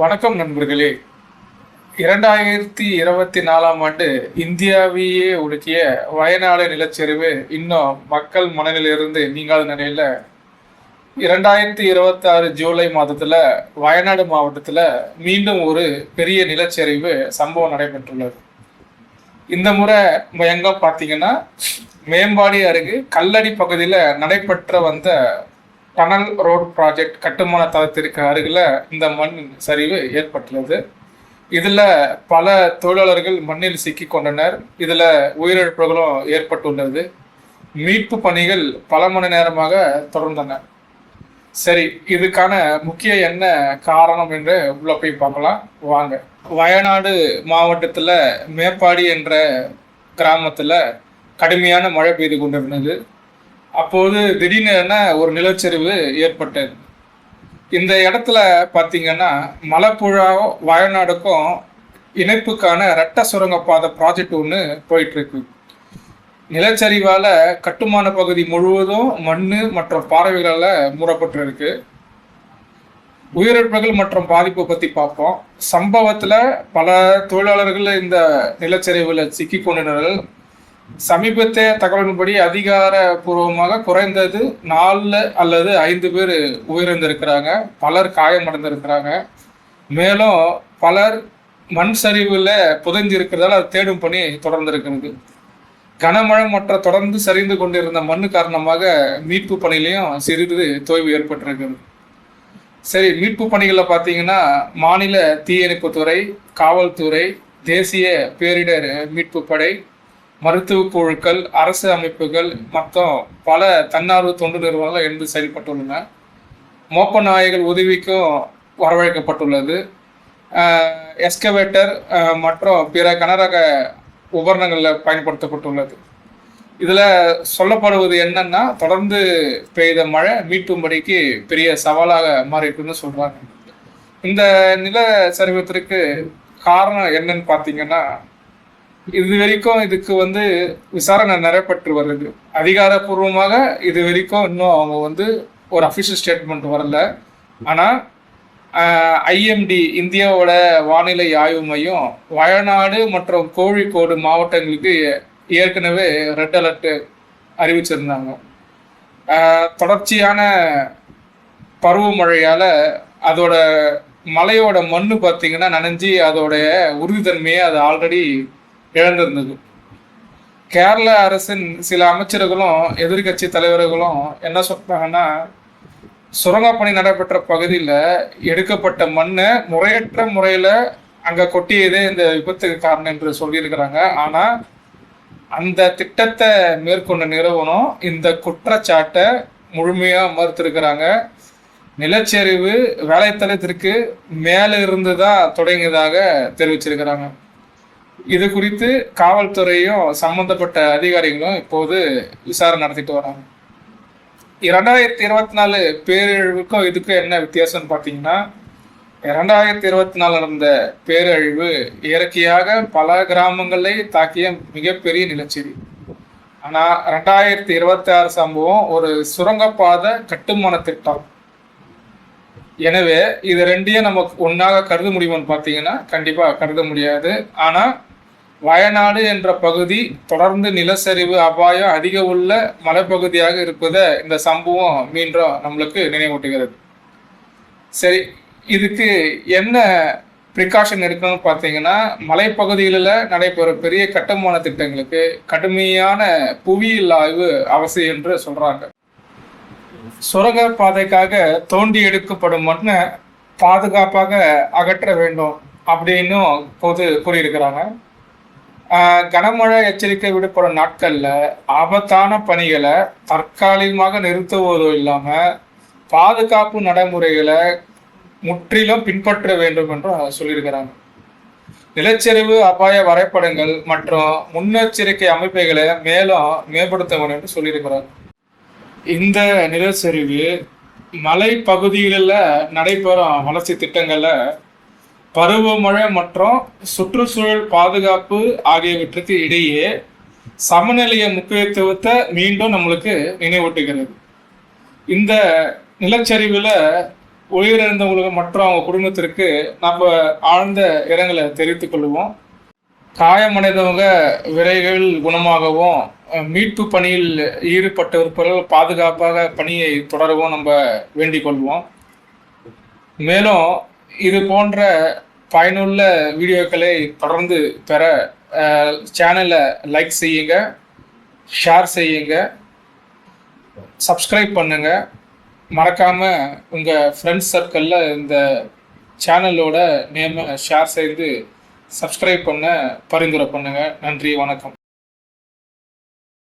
வணக்கம் நண்பர்களே. 2024ஆம் ஆண்டு இந்தியாவையே உலுக்கிய வயநாடு நிலச்சரிவு இன்னும் மக்கள் மனநிலிருந்து நீங்காத நிலையில 2026 ஜூலை மாதத்துல வயநாடு மாவட்டத்துல மீண்டும் ஒரு பெரிய நிலச்சரிவு சம்பவம் நடைபெற்றுள்ளது. இந்த முறை எங்க பார்த்தீங்கன்னா மேம்பாடி அருகே கல்லடி பகுதியில் நடைபெற்ற வந்த டனல் ரோட் ப்ராஜெக்ட் கட்டுமான தளத்திற்கு அருகில் இந்த மண் சரிவு ஏற்பட்டுள்ளது. இதில் பல தொழிலாளர்கள் மண்ணில் சிக்கி கொண்டனர். இதில் உயிரிழப்புகளும் ஏற்பட்டுள்ளது. மீட்பு பணிகள் பல மணி நேரமாக தொடர்ந்தன. சரி, இதுக்கான முக்கிய என்ன காரணம் என்று உள்ள போய் பார்க்கலாம் வாங்க. வயநாடு மாவட்டத்தில் மேப்பாடி என்ற கிராமத்தில் கடுமையான மழை பெய்து கொண்டிருந்தது. அப்போது திடீரென ஒரு நிலச்சரிவு ஏற்பட்டது. இந்த இடத்துல பார்த்தீங்கன்னா மலைப்புழா வயநாடுக்கும் இணைப்புக்கான இரட்ட சுரங்கப்பாதை ப்ராஜெக்ட் ஒன்று போயிட்டுருக்கு. நிலச்சரிவால் கட்டுமான பகுதி முழுவதும் மண் மற்றும் பாறைகளால் மூடப்பட்டிருக்கு. உயிரிழப்புகள் மற்றும் பாதிப்பை பற்றி பார்ப்போம். சம்பவத்தில் பல தொழிலாளர்கள் இந்த நிலச்சரிவில் சிக்கி கொண்டனர். சமீபத்திய தகவலின்படி அதிகாரப்பூர்வமாக குறைந்தது 4 அல்லது 5 பேர் உயிரிழந்திருக்கிறாங்க. பலர் காயமடைந்திருக்கிறாங்க. மேலும் பலர் மண் சரிவில் புதைஞ்சிருக்கிறதால அது தேடும் பணி தொடர்ந்திருக்கிறது. கனமழை மற்றும் தொடர்ந்து சரிந்து கொண்டிருந்த மண் காரணமாக மீட்பு பணியிலையும் சிறிது தொய்வு ஏற்பட்டிருக்கிறது. சரி, மீட்பு பணிகளில் பார்த்தீங்கன்னா மாநில தீயணைப்புத்துறை, காவல்துறை, தேசிய பேரிடர் மீட்பு படை, மருத்துவ குழுக்கள், அரசு அமைப்புகள் மற்றும் பல தன்னார்வ தொண்டு நிறுவனங்கள் எழுந்து செயல்பட்டுள்ளன. மோப்ப நாய்கள் உதவிக்கும் வரவழைக்கப்பட்டுள்ளது. எஸ்கவேட்டர் மற்றும் பிற கனரக உபகரணங்களில் பயன்படுத்தப்பட்டுள்ளது. இதில் சொல்லப்படுவது என்னன்னா, தொடர்ந்து பெய்த மழை மீட்பும்படிக்கு பெரிய சவாலாக மாறிட்டுன்னு சொல்கிறாங்க. இந்த நில சரிவத்திற்கு காரணம் என்னன்னு பார்த்தீங்கன்னா, இது வரைக்கும் இதுக்கு விசாரணை நடைபெற்று வருது. அதிகாரப்பூர்வமாக இது வரைக்கும் இன்னும் அவங்க ஒரு அஃபிஷியல் ஸ்டேட்மெண்ட் வரல. ஆனால் ஐஎம்டி இந்தியாவோட வானிலை ஆய்வு மையம் வயநாடு மற்றும் கோழிக்கோடு மாவட்டங்களுக்கு ஏற்கனவே ரெட் அலர்ட் அறிவிச்சிருந்தாங்க. தொடர்ச்சியான பருவமழையால் அதோட மலையோட மண் பார்த்தீங்கன்னா நனைஞ்சி அதோடைய உறுதித்தன்மையை அது ஆல்ரெடி இழந்திருந்தது. கேரள அரசின் சில அமைச்சர்களும் எதிர்கட்சி தலைவர்களும் என்ன சொல்றாங்கன்னா, சுரங்கப்பணி நடைபெற்ற பகுதியில் எடுக்கப்பட்ட மண்ணை முறையற்ற முறையில் அங்கே கொட்டியதே இந்த விபத்துக்கு காரணம் என்று சொல்லியிருக்கிறாங்க. ஆனால் அந்த திட்டத்தை மேற்கொண்ட நிறுவனம் இந்த குற்றச்சாட்டை முழுமையாக மறுத்திருக்கிறாங்க. நிலச்சரிவு வேலைத்தளத்திற்கு மேலே இருந்து தான் தொடங்கியதாக தெரிவிச்சிருக்கிறாங்க. இது குறித்து காவல்துறையும் சம்பந்தப்பட்ட அதிகாரிகளும் இப்போது விசாரணை நடத்திட்டு வராங்க. 2024 பேரழிவுக்கும் இதுக்கும் என்ன வித்தியாசம்னு பார்த்தீங்கன்னா, 2024 நடந்த பேரழிவு இயற்கையாக பல கிராமங்களை தாக்கிய மிகப்பெரிய நிலச்சரிவு. ஆனால் 2026 சம்பவம் ஒரு சுரங்கப்பாதை கட்டுமான திட்டம். எனவே இது ரெண்டையும் நமக்கு ஒன்றாக கருத முடியும்னு பார்த்தீங்கன்னா கண்டிப்பாக கருத முடியாது. ஆனால் வயநாடு என்ற பகுதி தொடர்ந்து நிலச்சரிவு அபாயம் அதிக உள்ள மலைப்பகுதியாக இருப்பதை இந்த சம்பவம் மீண்டும் நம்மளுக்கு நினைவூட்டுகிறது. சரி, இதுக்கு என்ன ப்ரிகாஷன் எடுக்கணும்னு பார்த்தீங்கன்னா, மலைப்பகுதிகளில் நடைபெற பெரிய கட்டுமான திட்டங்களுக்கு கடுமையான புவியியல் ஆய்வு அவசியம் என்று சொல்கிறாங்க. சுரங்க பாதைக்காக தோண்டி எடுக்கப்படும் மண்ணை பாதுகாப்பாக அகற்ற வேண்டும் அப்படின்னும் போது கூறியிருக்கிறாங்க. கனமழை எச்சரிக்கை விடுபடும் நாட்களில் ஆபத்தான பணிகளை தற்காலிகமாக நிறுத்துவதோ இல்லாமல் பாதுகாப்பு நடைமுறைகளை முற்றிலும் பின்பற்ற வேண்டும் என்றும் சொல்லியிருக்கிறாங்க. நிலச்சரிவு அபாய வரைபடங்கள் மற்றும் முன்னெச்சரிக்கை அமைப்புகளை மேலும் மேம்படுத்த வேண்டும் என்று சொல்லியிருக்கிறாங்க. இந்த நிலச்சரிவு மலை பகுதிகளில் நடைபெறும் வளர்ச்சி திட்டங்களில் பருவமழை மற்றும் சுற்றுச்சூழல் பாதுகாப்பு ஆகியவற்றுக்கு இடையே சமநிலைய முக்கியத்துவத்தை மீண்டும் நம்மளுக்கு நினைவூட்டுகிறது. இந்த நிலச்சரிவில் உயிரிழந்தவங்களுக்கு மற்றும் அவங்க குடும்பத்திற்கு நம்ம ஆழ்ந்த இரங்கலை தெரிவித்துக் கொள்வோம். காயமடைந்தவங்க விரைவில் குணமாகவும் மீட்பு பணியில் ஈடுபட்டிருப்பவர்கள் பாதுகாப்பாக பணியை தொடரவும் நம்ம வேண்டிக் கொள்வோம். மேலும் இது போன்ற பயனுள்ள வீடியோக்களை தொடர்ந்து பெற சேனலை லைக் செய்யுங்க, ஷேர் செய்யுங்க, சப்ஸ்கிரைப் பண்ணுங்க. மறக்காம உங்க ஃப்ரெண்ட்ஸ் சர்க்கிளில் இந்த சேனலோட நேமை ஷேர் செய்து சப்ஸ்கிரைப் பண்ண பரிந்துரை பண்ணுங்க. நன்றி, வணக்கம்.